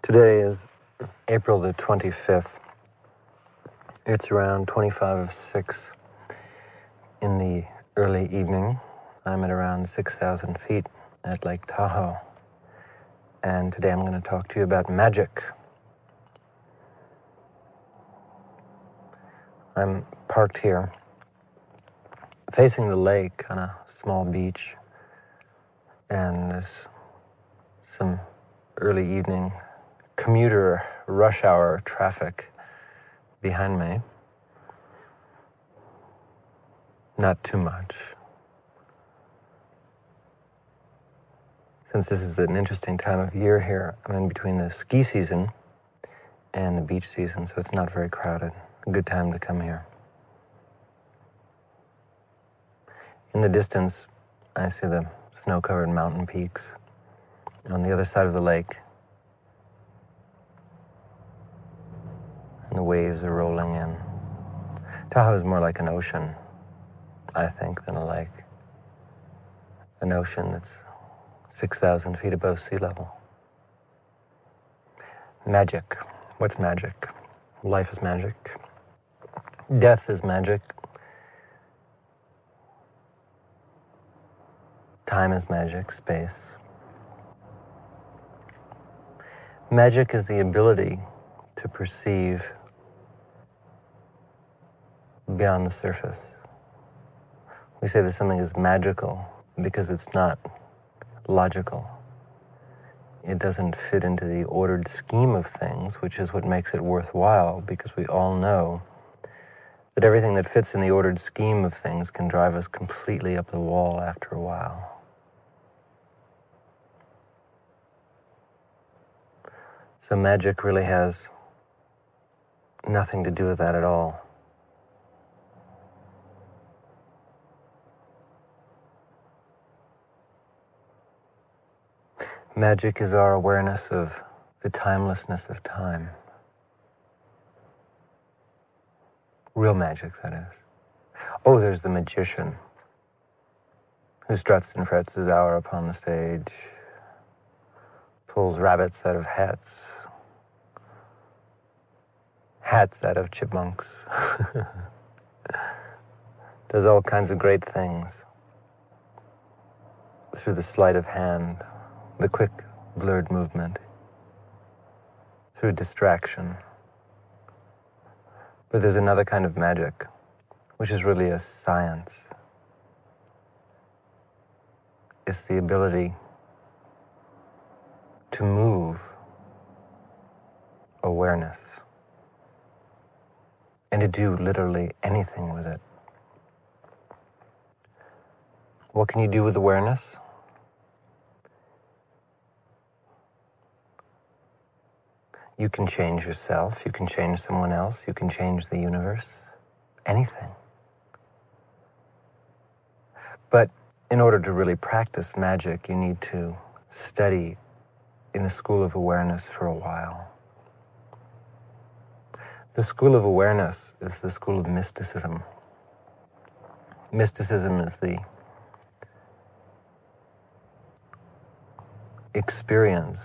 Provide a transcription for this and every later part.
Today is April the 25th. It's around 25 of 6 in the early evening. I'm at around 6,000 feet at Lake Tahoe. And today I'm going to talk to you about magic. I'm parked here, facing the lake on a small beach, and there's some early evening commuter rush hour traffic behind me. Not too much. Since this is an interesting time of year here, I'm in between the ski season and the beach season, so it's not very crowded. A good time to come here. In the distance, I see the snow-covered mountain peaks. On the other side of the lake, and the waves are rolling in. Tahoe is more like an ocean, I think, than a lake. An ocean that's 6,000 feet above sea level. Magic. What's magic? Life is magic. Death is magic. Time is magic. Space. Magic is the ability to perceive beyond the surface. We say that something is magical because it's not logical. It doesn't fit into the ordered scheme of things, which is what makes it worthwhile, because we all know that everything that fits in the ordered scheme of things can drive us completely up the wall after a while. So magic really has nothing to do with that at all. Magic is our awareness of the timelessness of time. Real magic, that is. Oh, there's the magician who struts and frets his hour upon the stage, pulls rabbits out of hats, hats out of chipmunks, does all kinds of great things through the sleight of hand, the quick, blurred movement, through distraction. But there's another kind of magic, which is really a science. It's the ability to move awareness and to do literally anything with it. What can you do with awareness? You can change yourself, you can change someone else, you can change the universe, anything. But in order to really practice magic, you need to study in the school of awareness for a while. The school of awareness is the school of mysticism. Mysticism is the experience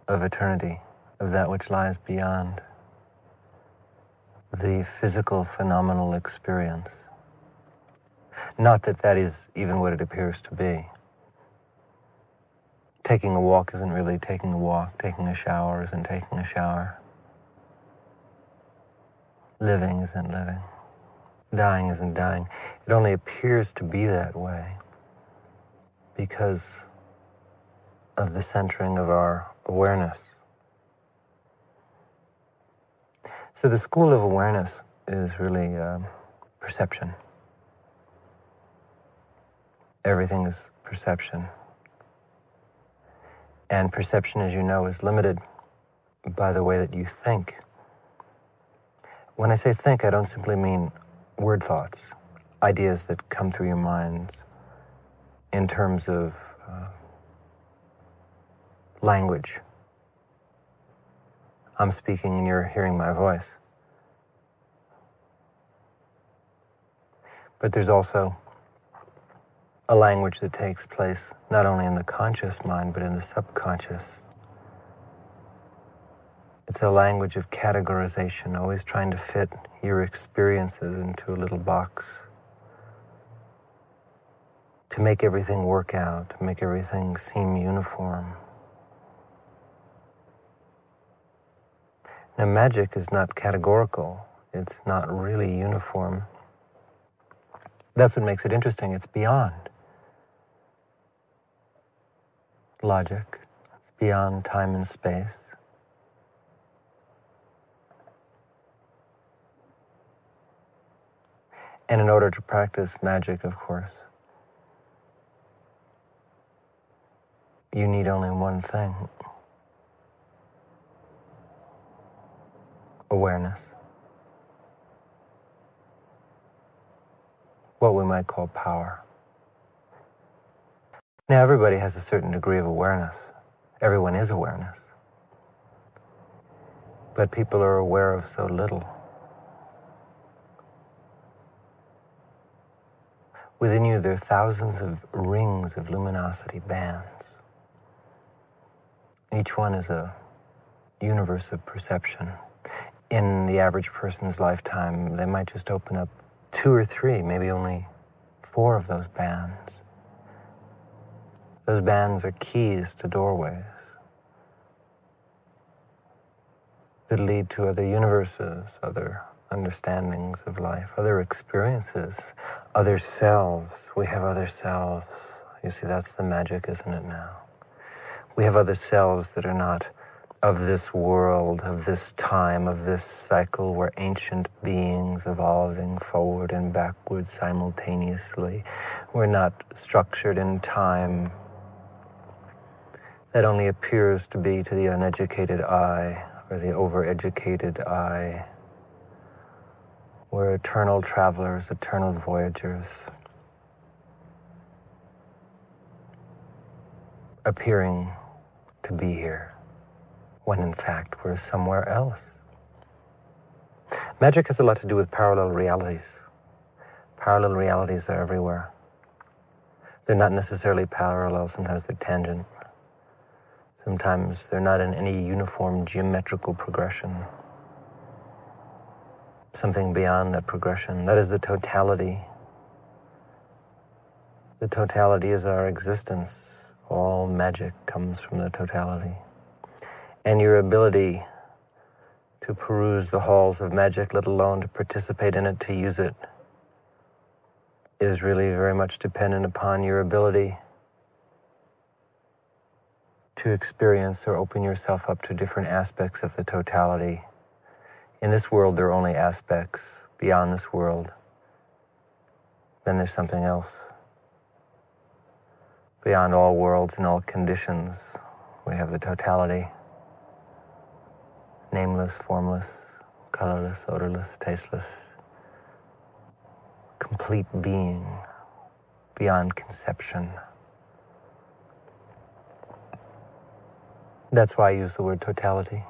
of eternity, of that which lies beyond the physical phenomenal experience. Not that that is even what it appears to be. Taking a walk isn't really taking a walk. Taking a shower isn't taking a shower. Living isn't living. Dying isn't dying. It only appears to be that way because of the centering of our awareness. So the school of awareness is really perception. Everything is perception. And perception, as you know, is limited by the way that you think. When I say think, I don't simply mean word thoughts, ideas that come through your mind in terms of language. I'm speaking and you're hearing my voice. But there's also a language that takes place not only in the conscious mind, but in the subconscious. It's a language of categorization, always trying to fit your experiences into a little box, to make everything work out, to make everything seem uniform. Now, magic is not categorical. It's not really uniform. That's what makes it interesting. It's beyond logic. It's beyond time and space. And in order to practice magic, of course, you need only one thing: awareness. What we might call power. Now, everybody has a certain degree of awareness. Everyone is awareness. But people are aware of so little. Within you, there are thousands of rings of luminosity, bands. Each one is a universe of perception. In the average person's lifetime, they might just open up 2 or 3, maybe only 4 of those bands. Those bands are keys to doorways that lead to other universes, other understandings of life, other experiences, other selves. We have other selves. You see, that's the magic, isn't it now? We have other selves that are not of this world, of this time, of this cycle. We're ancient beings evolving forward and backward simultaneously. We're not structured in time. That only appears to be to the uneducated eye or the overeducated eye. We're eternal travelers, eternal voyagers, appearing to be here, when in fact we're somewhere else. Magic has a lot to do with parallel realities. Parallel realities are everywhere. They're not necessarily parallel, sometimes they're tangent. Sometimes they're not in any uniform geometrical progression. Something beyond that progression. That is the totality. The totality is our existence. All magic comes from the totality. And your ability to peruse the halls of magic, let alone to participate in it, to use it, is really very much dependent upon your ability to experience or open yourself up to different aspects of the totality. In this world, there are only aspects. Beyond this world, then there's something else. Beyond all worlds and all conditions, we have the totality. Nameless, formless, colorless, odorless, tasteless. Complete being, beyond conception. That's why I use the word totality.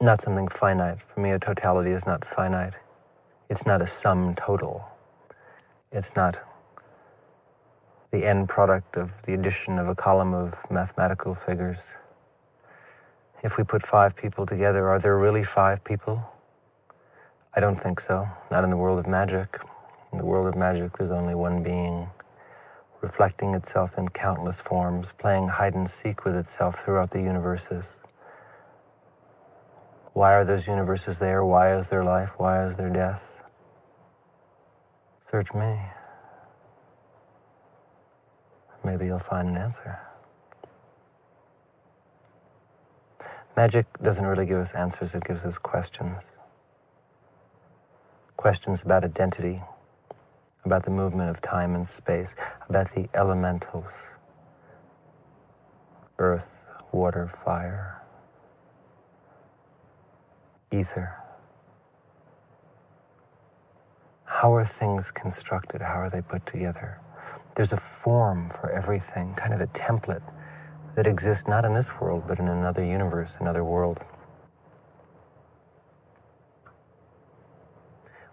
Not something finite. For me, a totality is not finite. It's not a sum total. It's not the end product of the addition of a column of mathematical figures. If we put 5 people together, are there really 5 people? I don't think so. Not in the world of magic. In the world of magic, there's only one being, reflecting itself in countless forms, playing hide and seek with itself throughout the universes. Why are those universes there? Why is there life? Why is there death? Search me. Maybe you'll find an answer. Magic doesn't really give us answers, it gives us questions. Questions about identity, about the movement of time and space, about the elementals, earth, water, fire, ether. How are things constructed? How are they put together? There's a form for everything, kind of a template that exists not in this world, but in another universe, another world.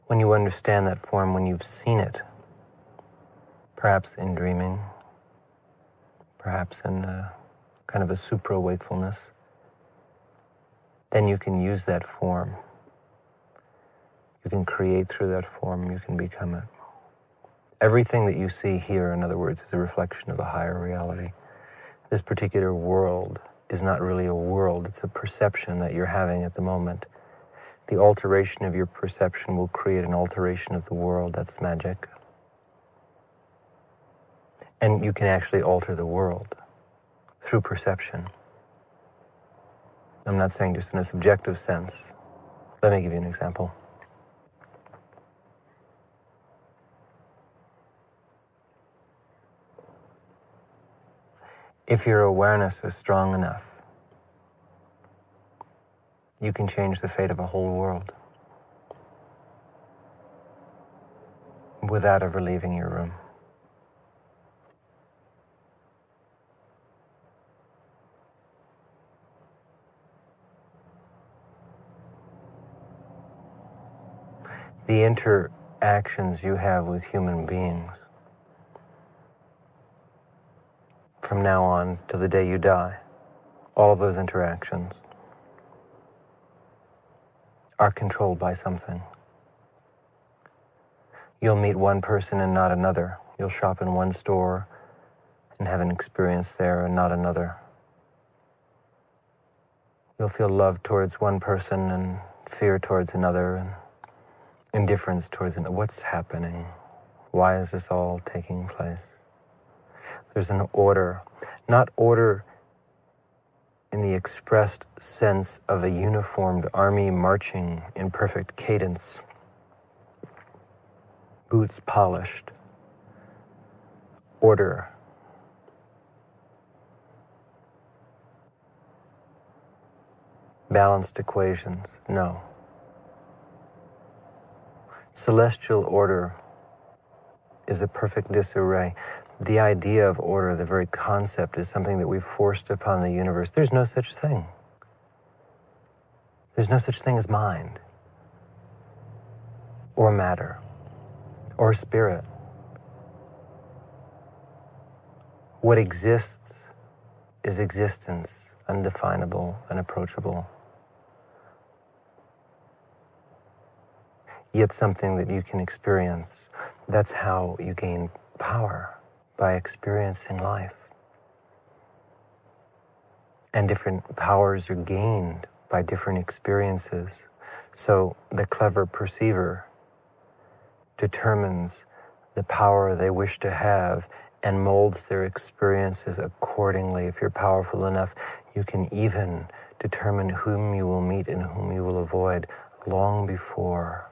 When you understand that form, when you've seen it, perhaps in dreaming, perhaps in a kind of a supra-wakefulness, then you can use that form. You can create through that form, you can become it. Everything that you see here, in other words, is a reflection of a higher reality. This particular world is not really a world, it's a perception that you're having at the moment. The alteration of your perception will create an alteration of the world. That's magic. And you can actually alter the world through perception. I'm not saying just in a subjective sense. Let me give you an example. If your awareness is strong enough, you can change the fate of a whole world without ever leaving your room. The interactions you have with human beings from now on to the day you die, all of those interactions are controlled by something. You'll meet one person and not another. You'll shop in one store and have an experience there and not another. You'll feel love towards one person and fear towards another and indifference towards another. What's happening? Why is this all taking place? There's an order, not order in the expressed sense of a uniformed army marching in perfect cadence, boots polished. Order. Balanced equations, no. Celestial order is a perfect disarray. The idea of order, the very concept, is something that we've forced upon the universe. There's no such thing. There's no such thing as mind, or matter, or spirit. What exists is existence, undefinable, unapproachable. Yet something that you can experience. That's how you gain power, by experiencing life. And different powers are gained by different experiences. So the clever perceiver determines the power they wish to have and molds their experiences accordingly. If you're powerful enough, you can even determine whom you will meet and whom you will avoid long before.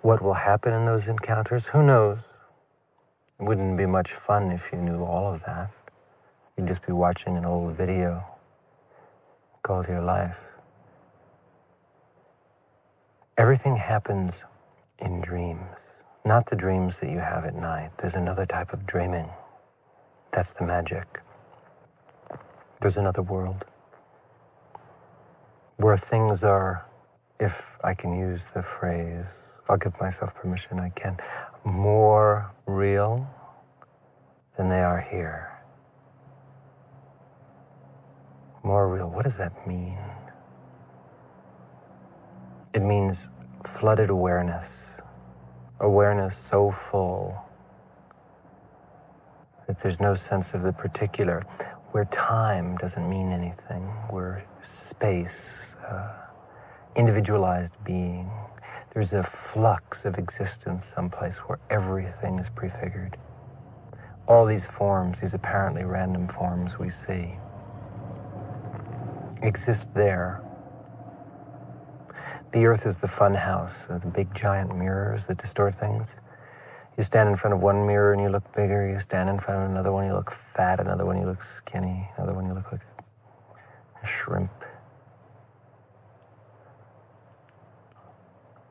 What will happen in those encounters? Who knows? It wouldn't be much fun if you knew all of that. You'd just be watching an old video called your life. Everything happens in dreams, not the dreams that you have at night. There's another type of dreaming. That's the magic. There's another world where things are, if I can use the phrase, I'll give myself permission, I can, more real than they are here. More real, what does that mean? It means flooded awareness. Awareness so full that there's no sense of the particular, where time doesn't mean anything, where space, individualized being, there's a flux of existence someplace where everything is prefigured. All these forms, these apparently random forms we see, exist there. The earth is the fun house, the big giant mirrors that distort things. You stand in front of one mirror and you look bigger, you stand in front of another one, you look fat, another one you look skinny, another one you look like a shrimp.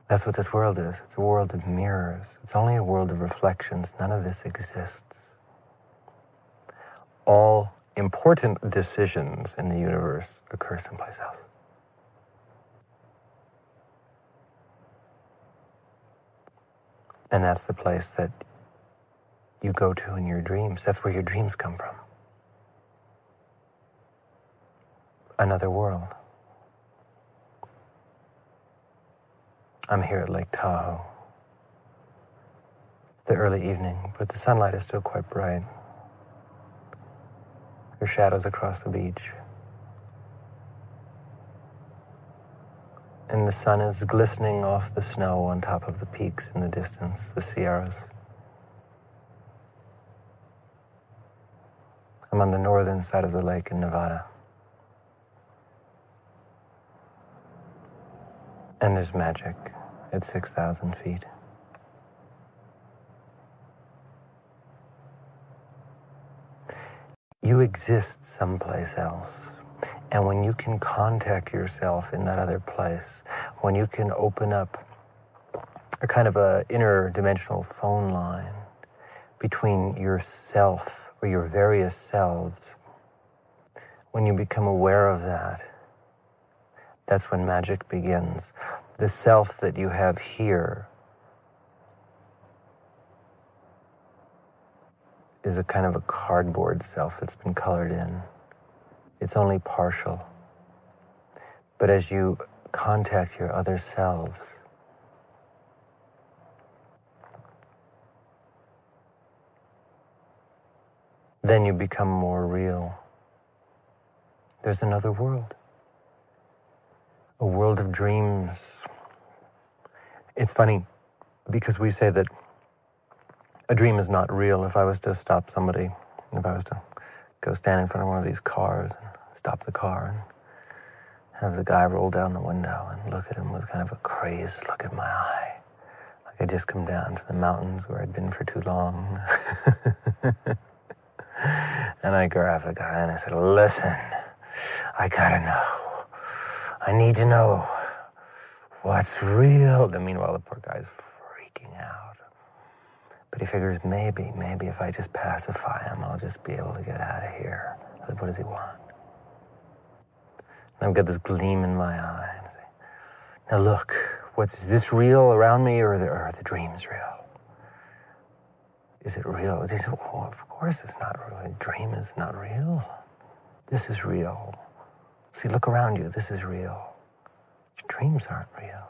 That's what this world is. It's a world of mirrors. It's only a world of reflections. None of this exists. All important decisions in the universe occur someplace else. And that's the place that you go to in your dreams. That's where your dreams come from. Another world. I'm here at Lake Tahoe. It's the early evening, but the sunlight is still quite bright. There's shadows across the beach. And the sun is glistening off the snow on top of the peaks in the distance, the Sierras. I'm on the northern side of the lake in Nevada. And there's magic at 6,000 feet. You exist someplace else. And when you can contact yourself in that other place, when you can open up a kind of a interdimensional phone line between yourself or your various selves, when you become aware of that, that's when magic begins. The self that you have here is a kind of a cardboard self that's been colored in. It's only partial. But as you contact your other selves, then you become more real. There's another world. A world of dreams. It's funny because we say that a dream is not real. If I was to stop somebody, if I was to go stand in front of one of these cars and stop the car and have the guy roll down the window and look at him with kind of a crazed look at my eye, like I'd just come down to the mountains where I'd been for too long. And I grabbed the guy and I said, listen, I gotta know. I need to know what's real. And meanwhile, the poor guy's freaking out. But he figures maybe if I just pacify him, I'll just be able to get out of here. Like, what does he want? And I've got this gleam in my eye. And I say, now look, is this real around me or are the dreams real? Is it real? He said, oh, of course it's not real. A dream is not real. This is real. See, look around you. This is real. Your dreams aren't real.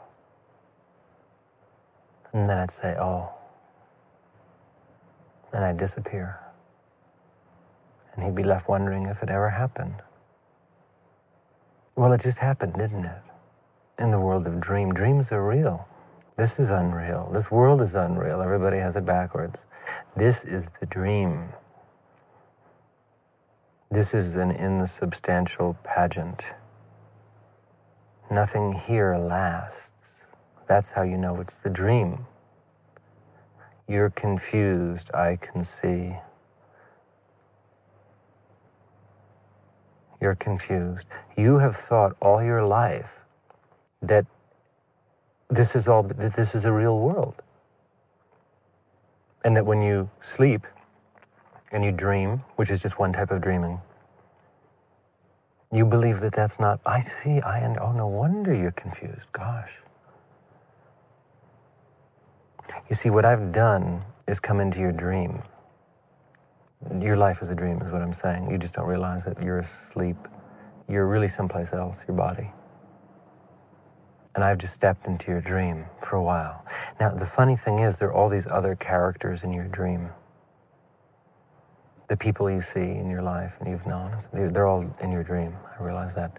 And then I'd say, oh. And I'd disappear. And he'd be left wondering if it ever happened. Well, it just happened, didn't it? In the world of dream. Dreams are real. This is unreal. This world is unreal. Everybody has it backwards. This is the dream. This is an insubstantial pageant. Nothing here lasts. That's how you know it's the dream. You're confused, I can see. You're confused. You have thought all your life that this is a real world. And that when you sleep and you dream, which is just one type of dreaming, you believe that that's not, I see, oh, no wonder you're confused, gosh. You see, what I've done is come into your dream. Your life is a dream, is what I'm saying. You just don't realize that you're asleep. You're really someplace else, your body. And I've just stepped into your dream for a while. Now, the funny thing is, there are all these other characters in your dream. The people you see in your life and you've known, they're all in your dream. I realize that.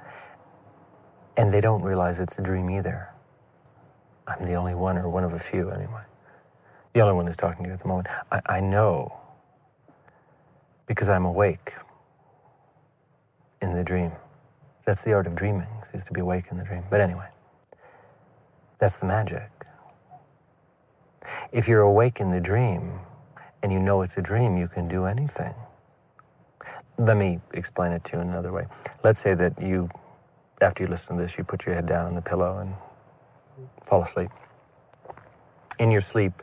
And they don't realize it's a dream either. I'm the only one, or one of a few anyway. The only one who's talking to you at the moment. I know because I'm awake in the dream. That's the art of dreaming, is to be awake in the dream. But anyway, that's the magic. If you're awake in the dream and you know it's a dream, you can do anything. Let me explain it to you in another way. Let's say that you, after you listen to this, you put your head down on the pillow and fall asleep. In your sleep,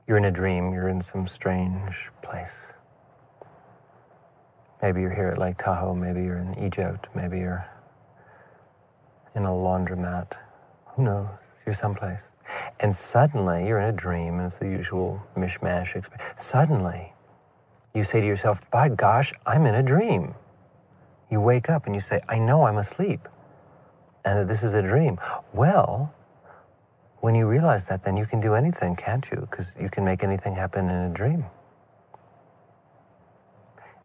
you're in a dream, you're in some strange place. Maybe you're here at Lake Tahoe, maybe you're in Egypt, maybe you're in a laundromat. Who knows? You're someplace. And suddenly, you're in a dream, and it's the usual mishmash experience. Suddenly, you say to yourself, by gosh, I'm in a dream. You wake up and you say, I know I'm asleep, and that this is a dream. Well, when you realize that, then you can do anything, can't you? Because you can make anything happen in a dream.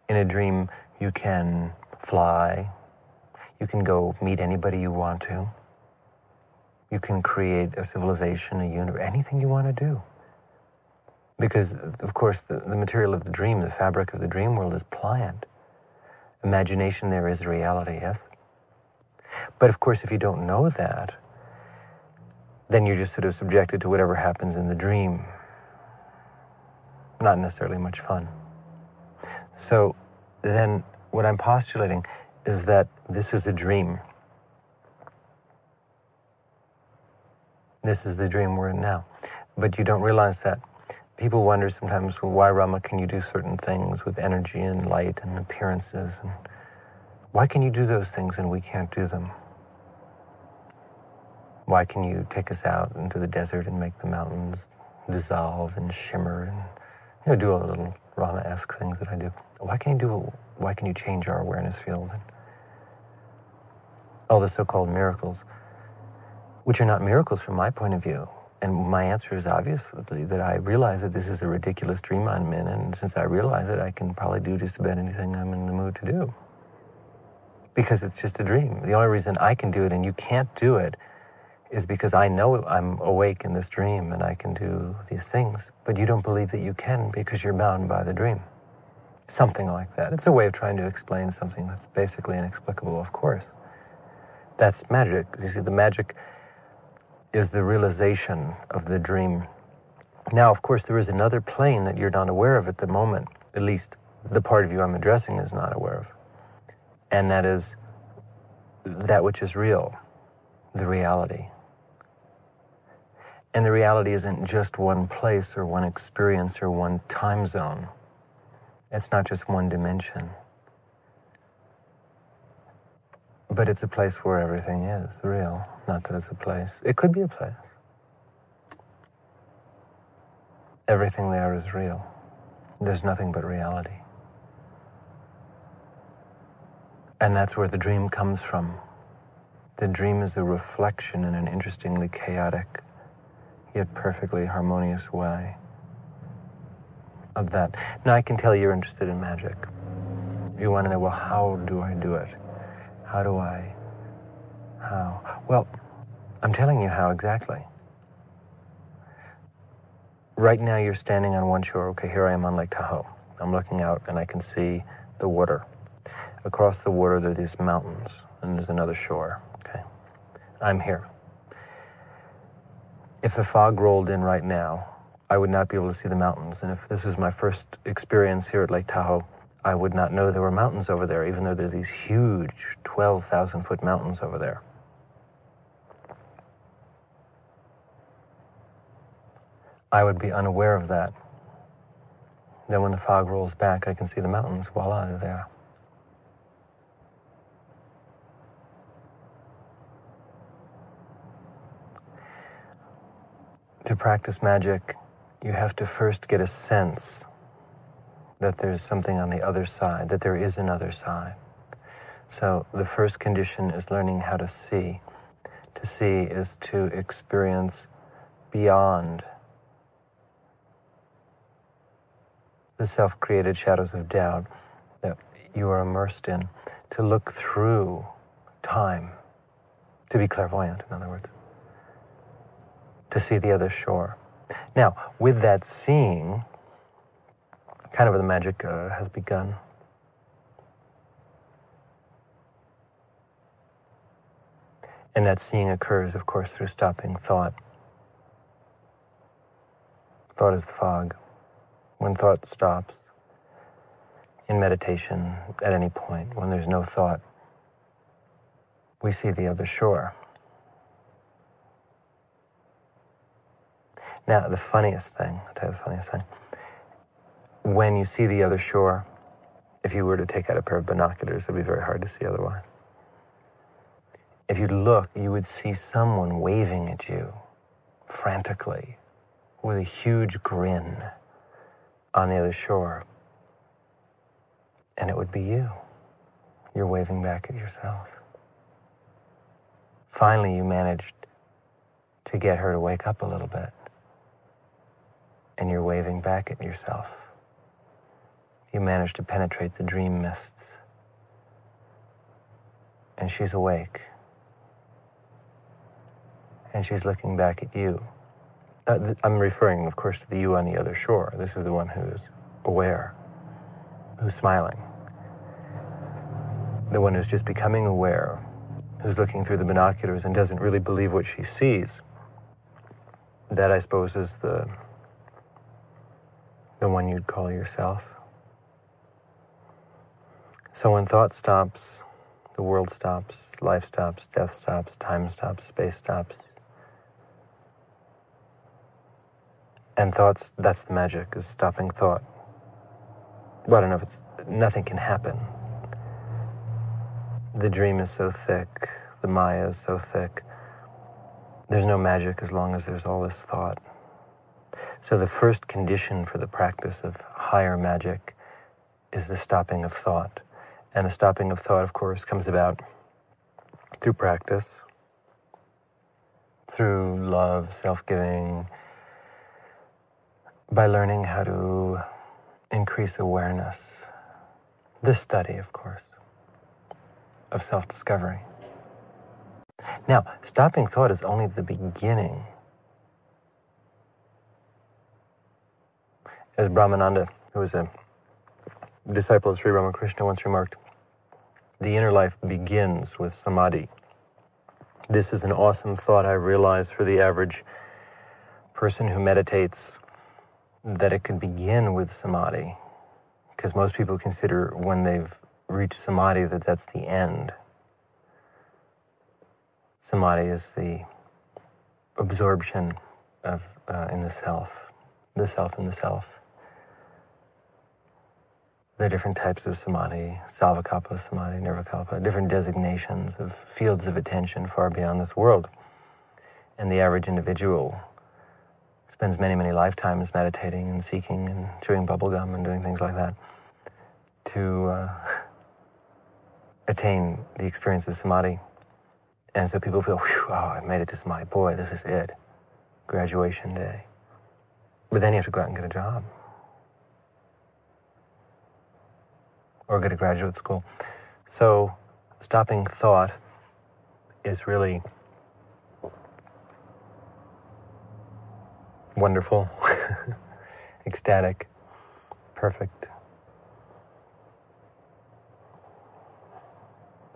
In a dream, you can fly. You can go meet anybody you want to. You can create a civilization, a universe, anything you want to do. Because, of course, the material of the dream, the fabric of the dream world is pliant. Imagination there is reality, yes? But, of course, if you don't know that, then you're just sort of subjected to whatever happens in the dream. Not necessarily much fun. So then what I'm postulating is that this is a dream. This is the dream we're in now. But you don't realize that. People wonder sometimes, well, why, Rama, can you do certain things with energy and light and appearances? And why can you do those things and we can't do them? Why can you take us out into the desert and make the mountains dissolve and shimmer and do all the little Rama-esque things that I do? Why can you change our awareness field? And all the so-called miracles, which are not miracles from my point of view. And my answer is obviously that I realize that this is a ridiculous dream I'm in, and since I realize it, I can probably do just about anything I'm in the mood to do. Because it's just a dream. The only reason I can do it and you can't do it is because I know I'm awake in this dream and I can do these things, but you don't believe that you can because you're bound by the dream. Something like that. It's a way of trying to explain something that's basically inexplicable, of course. That's magic. You see, the magic is the realization of the dream. Now, of course, there is another plane that you're not aware of at the moment, at least the part of you I'm addressing is not aware of, and that is that which is real, the reality. And the reality isn't just one place or one experience or one time zone. It's not just one dimension. But it's a place where everything is real, not that it's a place. It could be a place. Everything there is real. There's nothing but reality. And that's where the dream comes from. The dream is a reflection in an interestingly chaotic, yet perfectly harmonious way of that. Now, I can tell you're interested in magic. You want to know, well, how do I do it? How? Well, I'm telling you how exactly. Right now you're standing on one shore. Okay, here I am on Lake Tahoe. I'm looking out and I can see the water. Across the water there are these mountains and there's another shore. Okay, I'm here. If the fog rolled in right now, I would not be able to see the mountains. And if this was my first experience here at Lake Tahoe, I would not know there were mountains over there, even though there are these huge 12,000-foot mountains over there. I would be unaware of that. Then when the fog rolls back, I can see the mountains. Voila, they're there. To practice magic, you have to first get a sense that there's something on the other side, that there is another side. So the first condition is learning how to see. To see is to experience beyond the self-created shadows of doubt that you are immersed in, to look through time, to be clairvoyant, in other words, to see the other shore. Now, with that seeing, kind of the magic has begun. And that seeing occurs, of course, through stopping thought. Thought is the fog. When thought stops, in meditation, at any point, when there's no thought, we see the other shore. Now, the funniest thing, I'll tell you the funniest thing. When you see the other shore, if you were to take out a pair of binoculars, it would be very hard to see otherwise. If you look, you would see someone waving at you frantically with a huge grin on the other shore. And it would be you. You're waving back at yourself. Finally, you managed to get her to wake up a little bit. And you're waving back at yourself. You managed to penetrate the dream mists. And she's awake. And she's looking back at you. I'm referring, of course, to the you on the other shore. This is the one who's aware, who's smiling. The one who's just becoming aware, who's looking through the binoculars and doesn't really believe what she sees. That, I suppose, is the one you'd call yourself. So when thought stops, the world stops, life stops, death stops, time stops, space stops. And thoughts, that's the magic, is stopping thought. Well, I don't know if nothing can happen. The dream is so thick, the Maya is so thick. There's no magic as long as there's all this thought. So the first condition for the practice of higher magic is the stopping of thought. And the stopping of thought, of course, comes about through practice, through love, self-giving, by learning how to increase awareness. This study, of course, of self-discovery. Now, stopping thought is only the beginning. As Brahmananda, who was a disciple of Sri Ramakrishna, once remarked, the inner life begins with samadhi. This is an awesome thought, I realize, for the average person who meditates, that it could begin with samadhi, because most people consider when they've reached samadhi that that's the end. Samadhi is the absorption of in the self in the self. There are different types of samadhi, savakapa samadhi, nirvikalpa, different designations of fields of attention far beyond this world. And the average individual spends many, many lifetimes meditating and seeking and chewing bubblegum and doing things like that to attain the experience of samadhi. And so people feel, whew, oh, I made it to samadhi. Boy, this is it. Graduation day. But then you have to go out and get a job. Or go to graduate school. So stopping thought is really wonderful, ecstatic, perfect.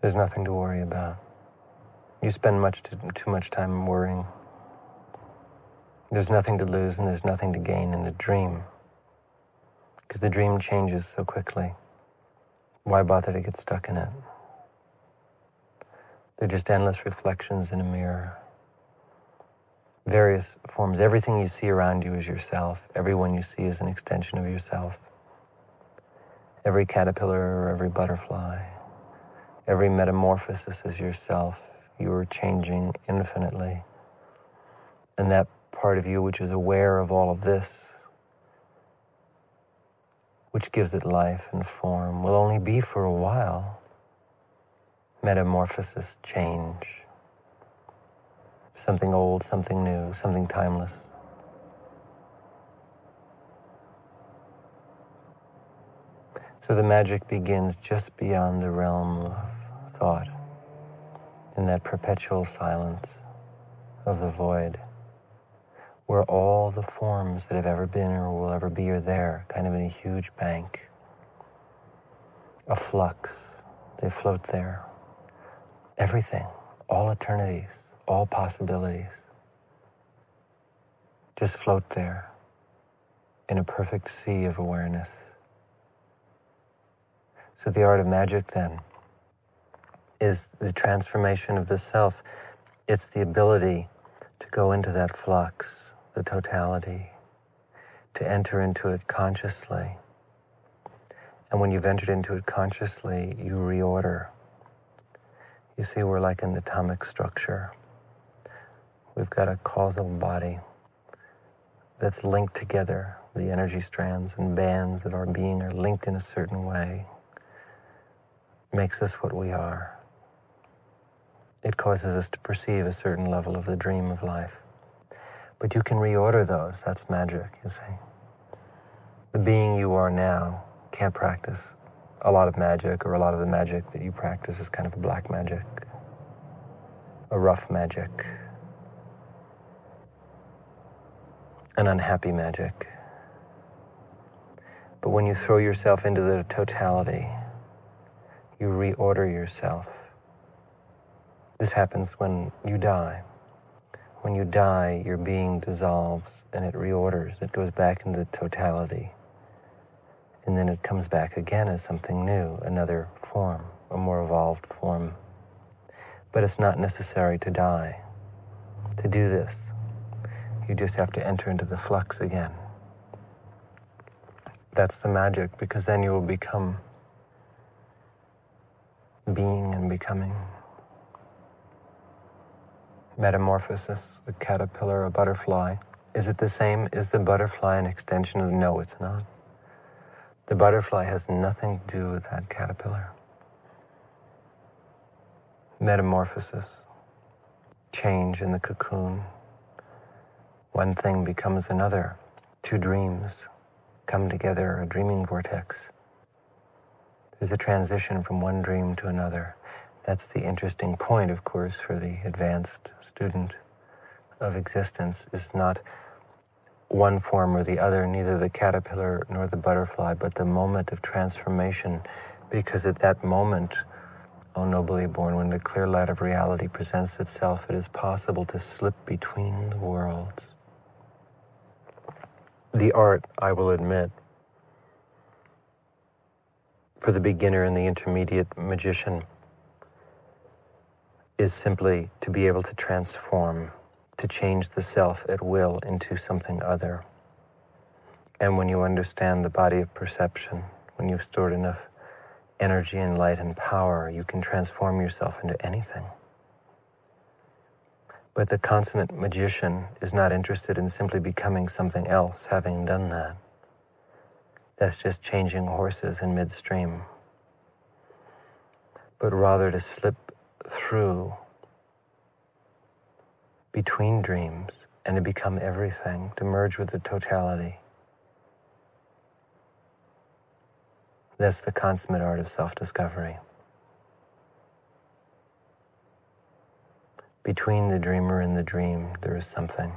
There's nothing to worry about. You spend too much time worrying. There's nothing to lose and there's nothing to gain in a dream, because the dream changes so quickly. Why bother to get stuck in it? They're just endless reflections in a mirror. Various forms. Everything you see around you is yourself. Everyone you see is an extension of yourself. Every caterpillar or every butterfly, every metamorphosis is yourself. You are changing infinitely. And that part of you which is aware of all of this, which gives it life and form, will only be for a while. Metamorphosis, change. Something old, something new, something timeless. So the magic begins just beyond the realm of thought, in that perpetual silence of the void, where all the forms that have ever been or will ever be are there, kind of in a huge bank, a flux. They float there. Everything, all eternities, all possibilities, just float there in a perfect sea of awareness. So the art of magic, then, is the transformation of the self. It's the ability to go into that flux, the totality, to enter into it consciously. And when you've entered into it consciously, you reorder. You see, we're like an atomic structure. We've got a causal body that's linked together. The energy strands and bands of our being are linked in a certain way. Makes us what we are. It causes us to perceive a certain level of the dream of life. But you can reorder those. That's magic, you see. The being you are now can't practice a lot of magic, or a lot of the magic that you practice is kind of black magic, a rough magic, an unhappy magic. But when you throw yourself into the totality, you reorder yourself. This happens when you die. When you die, your being dissolves and it reorders. It goes back into the totality. And then it comes back again as something new, another form, a more evolved form. But it's not necessary to die. To do this, you just have to enter into the flux again. That's the magic, because then you will become being and becoming. Metamorphosis, a caterpillar, a butterfly. Is it the same? Is the butterfly an extension of? No, it's not. The butterfly has nothing to do with that caterpillar. Metamorphosis, change in the cocoon. One thing becomes another. Two dreams come together, a dreaming vortex. There's a transition from one dream to another. That's the interesting point, of course, for the advanced student of existence, is not one form or the other, neither the caterpillar nor the butterfly, but the moment of transformation, because at that moment, O nobly born, when the clear light of reality presents itself, it is possible to slip between the worlds. The art, I will admit, for the beginner and the intermediate magician is simply to be able to transform, to change the self at will into something other. And when you understand the body of perception, when you've stored enough energy and light and power, you can transform yourself into anything. But the consummate magician is not interested in simply becoming something else, having done that. That's just changing horses in midstream. But rather to slip through between dreams and to become everything, to merge with the totality. That's the consummate art of self-discovery. Between the dreamer and the dream, there is something.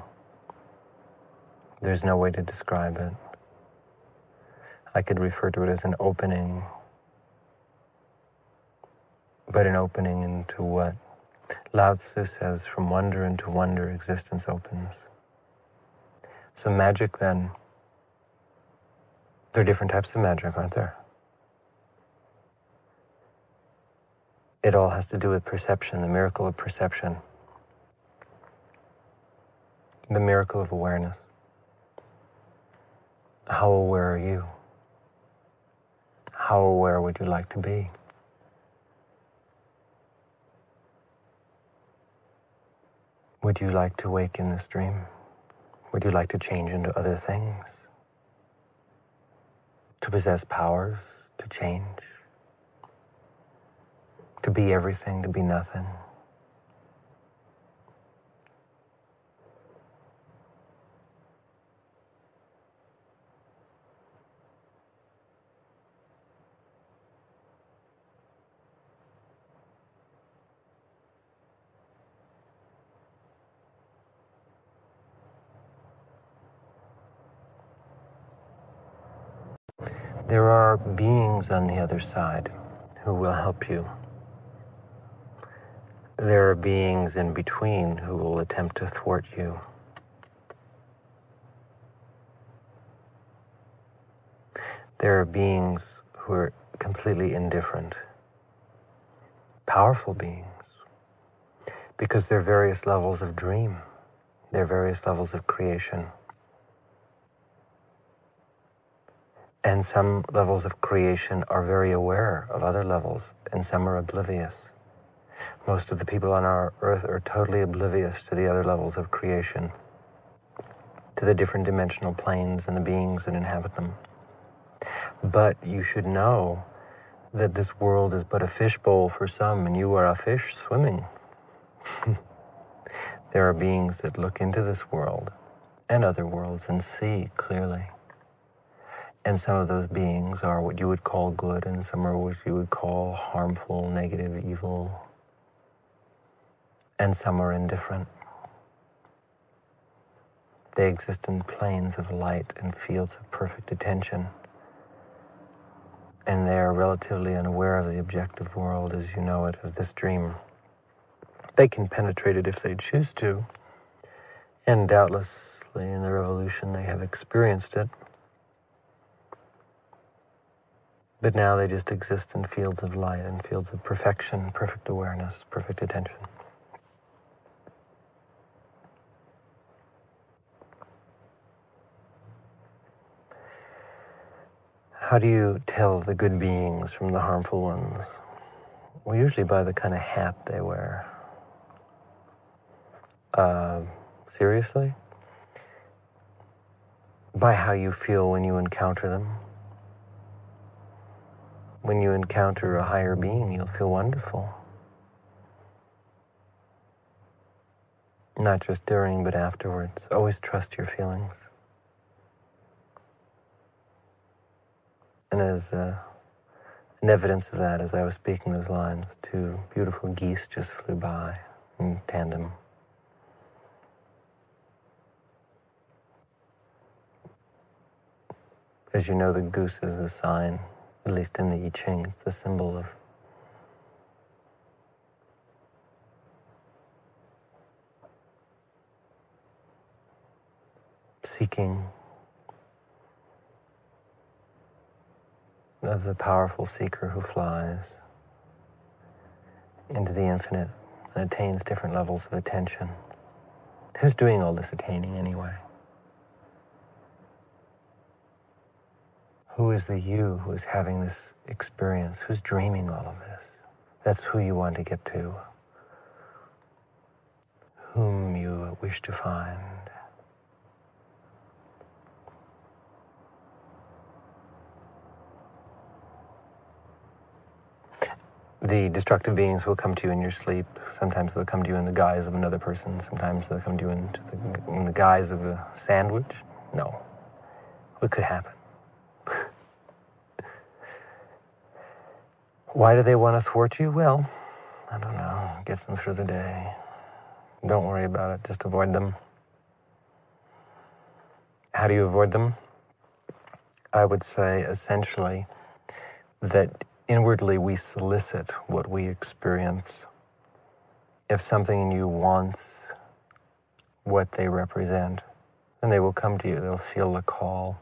There's no way to describe it. I could refer to it as an opening. But an opening into what? Lao Tzu says, from wonder into wonder, existence opens. So magic then, there are different types of magic, aren't there? It all has to do with perception, the miracle of perception. The miracle of awareness. How aware are you? How aware would you like to be? Would you like to wake in this dream? Would you like to change into other things? To possess powers, to change? To be everything, to be nothing? There are beings on the other side who will help you. There are beings in between who will attempt to thwart you. There are beings who are completely indifferent, powerful beings, because there are various levels of dream, there are various levels of creation. And some levels of creation are very aware of other levels, and some are oblivious. Most of the people on our earth are totally oblivious to the other levels of creation, to the different dimensional planes and the beings that inhabit them. But you should know that this world is but a fishbowl for some, and you are a fish swimming. There are beings that look into this world and other worlds and see clearly. And some of those beings are what you would call good, and some are what you would call harmful, negative, evil. And some are indifferent. They exist in planes of light and fields of perfect attention. And they are relatively unaware of the objective world as you know it, of this dream. They can penetrate it if they choose to, and doubtlessly in their evolution they have experienced it. But now they just exist in fields of light and fields of perfection, perfect awareness, perfect attention. How do you tell the good beings from the harmful ones? Well, usually by the kind of hat they wear. Seriously? By how you feel when you encounter them. When you encounter a higher being, you'll feel wonderful. Not just during, but afterwards. Always trust your feelings. And as an evidence of that, as I was speaking those lines, 2 beautiful geese just flew by in tandem. As you know, the goose is a sign, at least in the I Ching, it's the symbol of seeking, of the powerful seeker who flies into the infinite and attains different levels of attention. Who's doing all this attaining anyway? Who is the you who is having this experience? Who's dreaming all of this? That's who you want to get to. Whom you wish to find. The destructive beings will come to you in your sleep. Sometimes they'll come to you in the guise of another person. Sometimes they'll come to you in the guise of a sandwich. No. What could happen? Why do they want to thwart you? Well, I don't know. Gets them through the day. Don't worry about it. Just avoid them. How do you avoid them? I would say essentially that inwardly we solicit what we experience. If something in you wants what they represent, then they will come to you. They'll feel the call.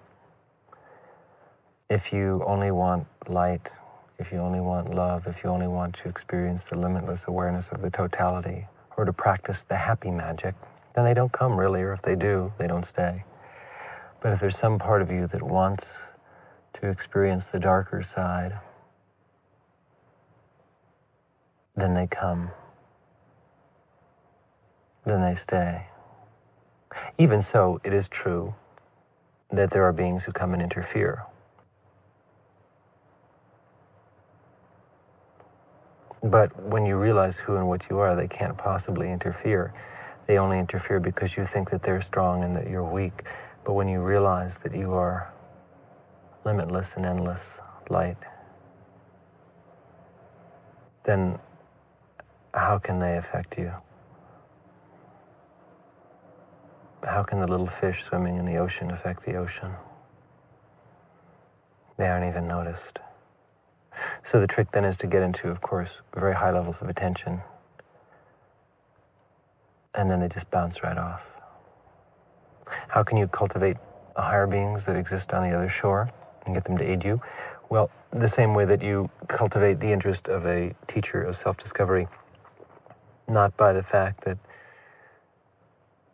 If you only want light, if you only want love, if you only want to experience the limitless awareness of the totality, or to practice the happy magic, then they don't come really, or if they do, they don't stay. But if there's some part of you that wants to experience the darker side, then they come. Then they stay. Even so, it is true that there are beings who come and interfere. But when you realize who and what you are, they can't possibly interfere. They only interfere because you think that they're strong and that you're weak. But when you realize that you are limitless and endless light, then how can they affect you? How can the little fish swimming in the ocean affect the ocean? They aren't even noticed. So the trick then is to get into, of course, very high levels of attention. And then they just bounce right off. How can you cultivate higher beings that exist on the other shore and get them to aid you? Well, the same way that you cultivate the interest of a teacher of self-discovery, not by the fact that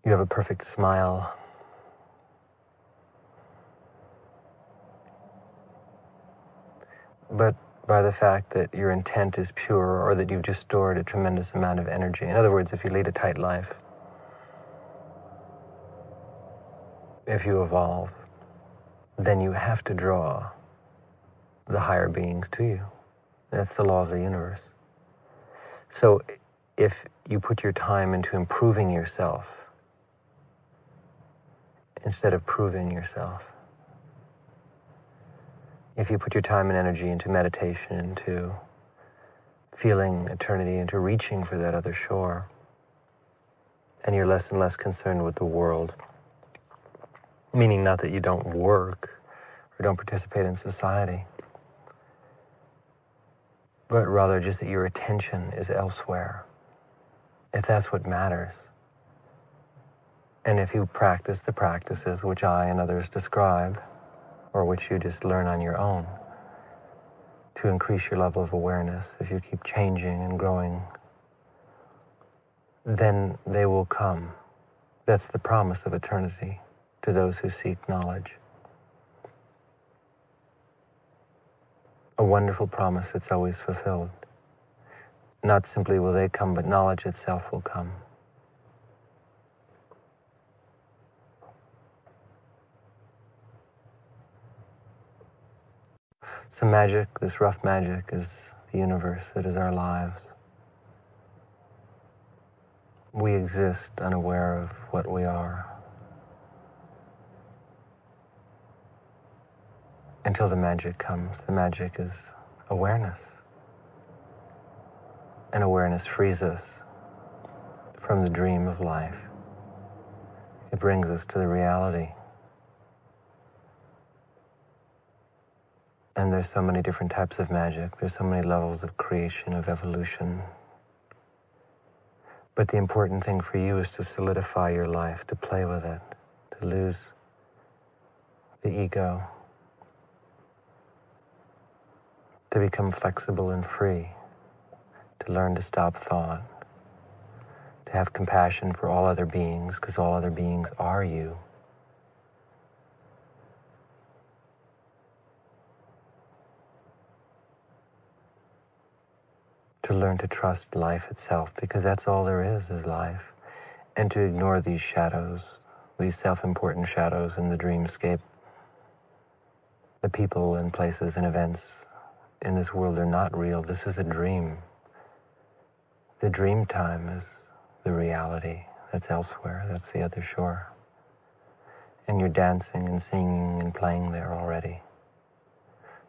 you have a perfect smile, but by the fact that your intent is pure or that you've just stored a tremendous amount of energy. In other words, if you lead a tight life, if you evolve, then you have to draw the higher beings to you. That's the law of the universe. So if you put your time into improving yourself instead of proving yourself, if you put your time and energy into meditation, into feeling eternity, into reaching for that other shore, and you're less and less concerned with the world, meaning not that you don't work or don't participate in society, but rather just that your attention is elsewhere, if that's what matters. And if you practice the practices which I and others describe, or which you just learn on your own, to increase your level of awareness, if you keep changing and growing, then they will come. That's the promise of eternity to those who seek knowledge. A wonderful promise that's always fulfilled. Not simply will they come, but knowledge itself will come. So magic, this rough magic, is the universe. It is our lives. We exist unaware of what we are until the magic comes. The magic is awareness. And awareness frees us from the dream of life. It brings us to the reality. And there's so many different types of magic. There's so many levels of creation, of evolution. But the important thing for you is to solidify your life, to play with it, to lose the ego, to become flexible and free, to learn to stop thought, to have compassion for all other beings, because all other beings are you. To learn to trust life itself, because that's all there is life. And to ignore these shadows, these self-important shadows in the dreamscape. The people and places and events in this world are not real. This is a dream. The dream time is the reality that's elsewhere. That's the other shore. And you're dancing and singing and playing there already.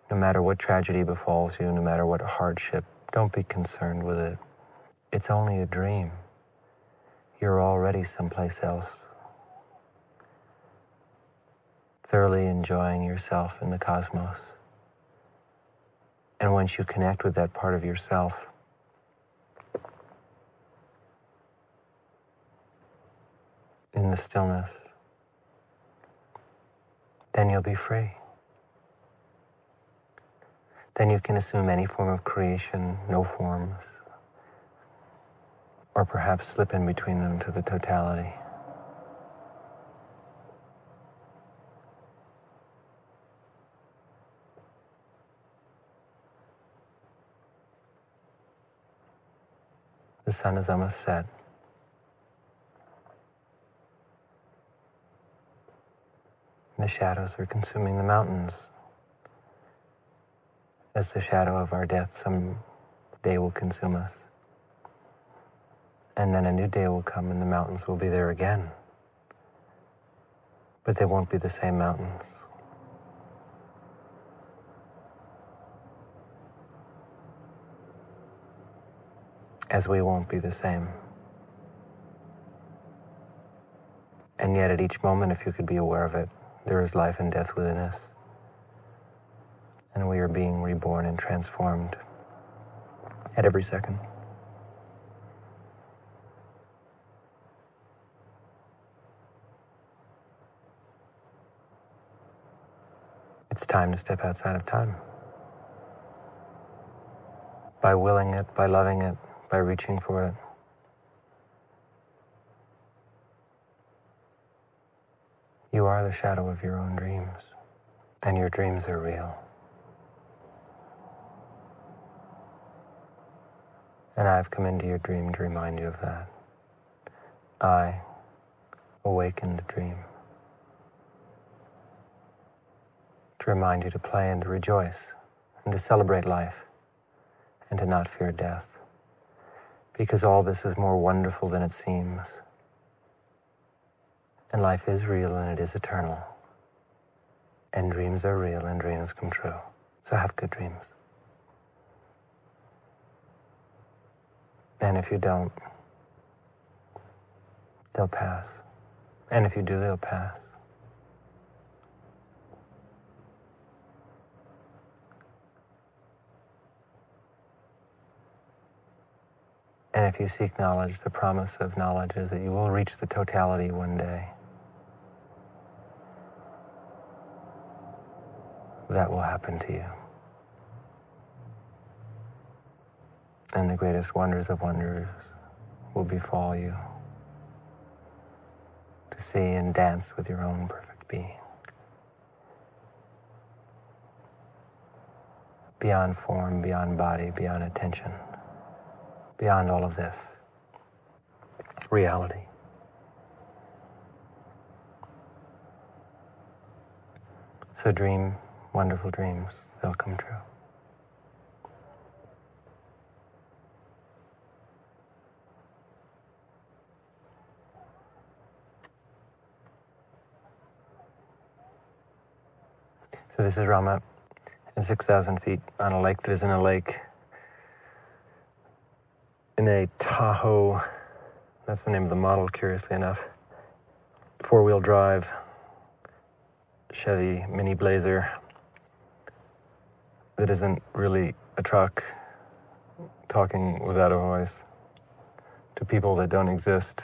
No matter what tragedy befalls you, no matter what hardship, don't be concerned with it. It's only a dream. You're already someplace else, thoroughly enjoying yourself in the cosmos. And once you connect with that part of yourself, in the stillness, then you'll be free. Then you can assume any form of creation, no forms, or perhaps slip in between them to the totality. The sun is almost set. The shadows are consuming the mountains. As the shadow of our death some day will consume us. And then a new day will come and the mountains will be there again. But they won't be the same mountains. As we won't be the same. And yet at each moment, if you could be aware of it, there is life and death within us. And we are being reborn and transformed at every second. It's time to step outside of time. By willing it, by loving it, by reaching for it. You are the shadow of your own dreams, and your dreams are real. And I've come into your dream to remind you of that. I awaken the dream. To remind you to play and to rejoice and to celebrate life and to not fear death. Because all this is more wonderful than it seems. And life is real and it is eternal. And dreams are real and dreams come true. So have good dreams. And if you don't, they'll pass. And if you do, they'll pass. And if you seek knowledge, the promise of knowledge is that you will reach the totality one day. That will happen to you. And the greatest wonders of wonders will befall you to see and dance with your own perfect being. Beyond form, beyond body, beyond attention, beyond all of this. Reality. So dream wonderful dreams, they'll come true. So this is Rama at 6,000 feet on a lake that is in a lake. In a Tahoe, that's the name of the model, curiously enough. 4-wheel drive, Chevy Mini Blazer that isn't really a truck, talking without a voice to people that don't exist.